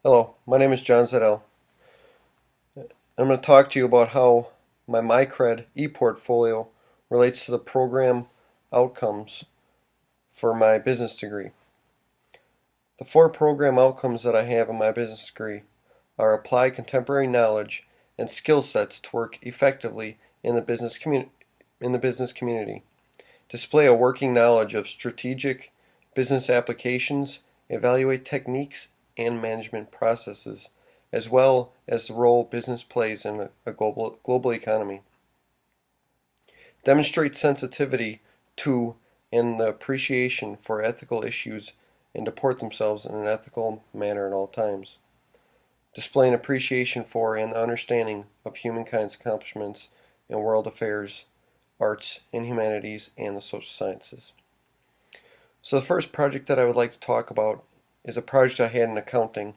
Hello, my name is John Zedell. I'm going to talk to you about how my MyCred ePortfolio relates to the program outcomes for my business degree. The four program outcomes that I have in my business degree are apply contemporary knowledge and skill sets to work effectively in the business community, display a working knowledge of strategic business applications, evaluate techniques and management processes, as well as the role business plays in a global economy. Demonstrate sensitivity to and the appreciation for ethical issues and deport themselves in an ethical manner at all times. Display an appreciation for and the understanding of humankind's accomplishments in world affairs, arts and humanities, and the social sciences. So the first project that I would like to talk about is a project I had in accounting.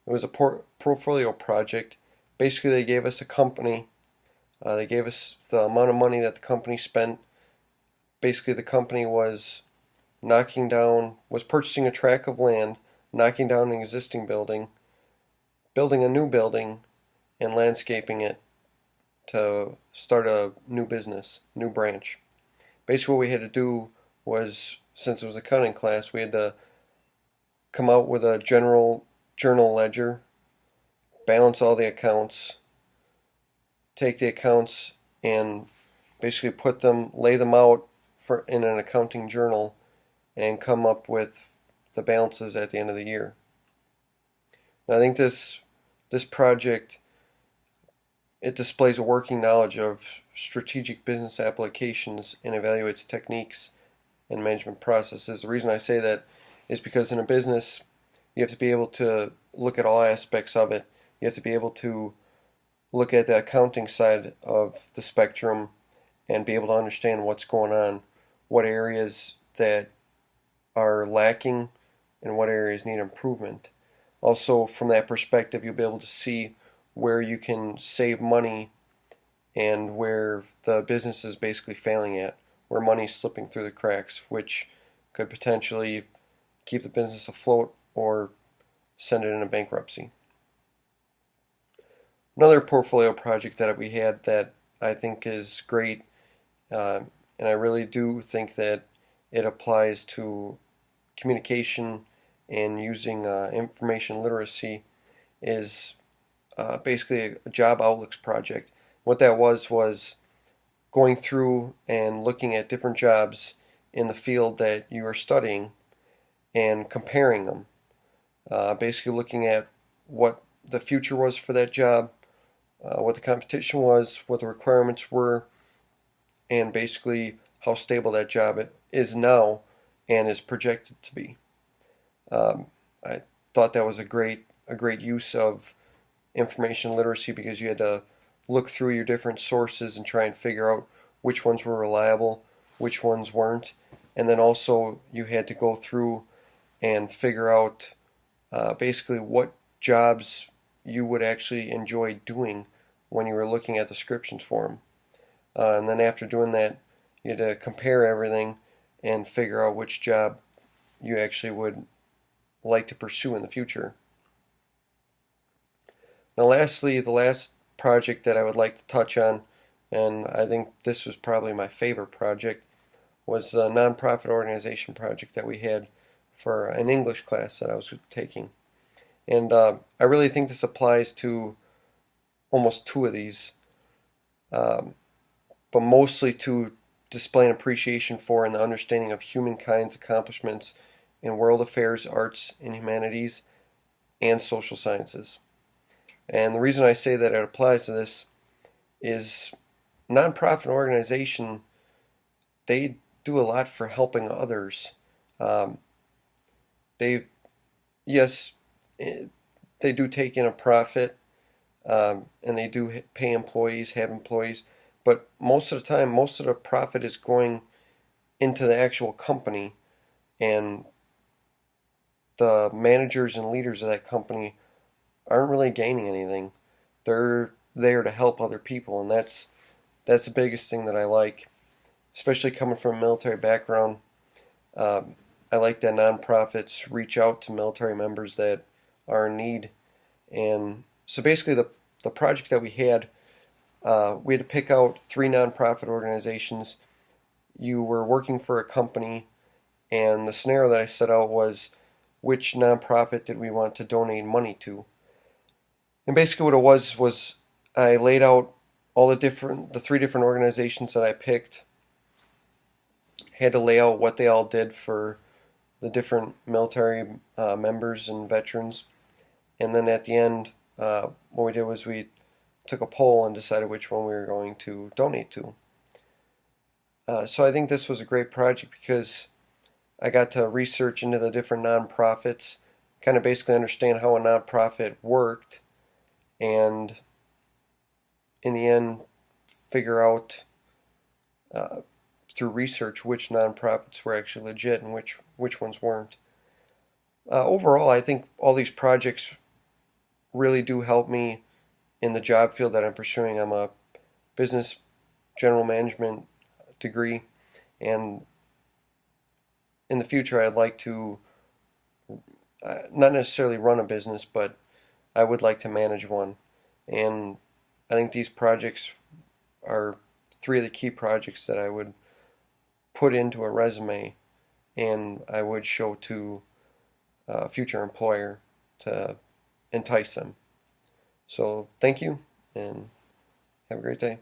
It was a portfolio project. Basically, they gave us a company. They gave us the amount of money that the company spent. Basically, the company was purchasing a tract of land, knocking down an existing building, building a new building, and landscaping it to start a new business, new branch. Basically, what we had to do was, since it was a accounting class, we had to come out with a general journal ledger, balance all the accounts, take the accounts and basically lay them out in an accounting journal and come up with the balances at the end of the year. Now, I think this project, it displays a working knowledge of strategic business applications and evaluates techniques and management processes. The reason I say that is because in a business, you have to be able to look at all aspects of it. You have to be able to look at the accounting side of the spectrum and be able to understand what's going on, what areas that are lacking, and what areas need improvement. Also, from that perspective, you'll be able to see where you can save money and where the business is basically failing at, where money's slipping through the cracks, which could potentially keep the business afloat or send it into bankruptcy. Another portfolio project that we had that I think is great, and I really do think that it applies to communication and using information literacy, is basically a job outlooks project. What that was going through and looking at different jobs in the field that you are studying and comparing them. Basically looking at what the future was for that job, what the competition was, what the requirements were, and basically how stable that job is now and is projected to be. I thought that was a great use of information literacy because you had to look through your different sources and try and figure out which ones were reliable, which ones weren't, and then also you had to go through and figure out basically what jobs you would actually enjoy doing when you were looking at descriptions for them. And then after doing that, you had to compare everything and figure out which job you actually would like to pursue in the future. Now, lastly, the last project that I would like to touch on, and I think this was probably my favorite project, was the nonprofit organization project that we had for an English class that I was taking. And I really think this applies to almost two of these, um, but mostly to display an appreciation for and the understanding of humankind's accomplishments in world affairs, arts and humanities, and social sciences. And the reason I say that it applies to this is nonprofit organization, they do a lot for helping others. Um, they, yes, they do take in a profit, and they do pay employees, have employees, but most of the time, most of the profit is going into the actual company, and the managers and leaders of that company aren't really gaining anything. They're there to help other people, and that's the biggest thing that I like, especially coming from a military background. Um, I like that nonprofits reach out to military members that are in need And so basically, the project that we had to pick out three nonprofit organizations. You were working for a company, and the scenario that I set out was which nonprofit did we want to donate money to. And basically, what it was I laid out the three different organizations that I picked, had to lay out what they all did for the different military members and veterans. And then at the end, what we did was we took a poll and decided which one we were going to donate to. So I think this was a great project because I got to research into the different nonprofits, kind of basically understand how a nonprofit worked, and in the end, figure out uh, through research which nonprofits were actually legit and which ones weren't. Overall, I think all these projects really do help me in the job field that I'm pursuing. I'm a business general management degree, and in the future, I'd like to not necessarily run a business, but I would like to manage one. And I think these projects are three of the key projects that I would put into a resume and I would show to a future employer to entice them. So thank you and have a great day.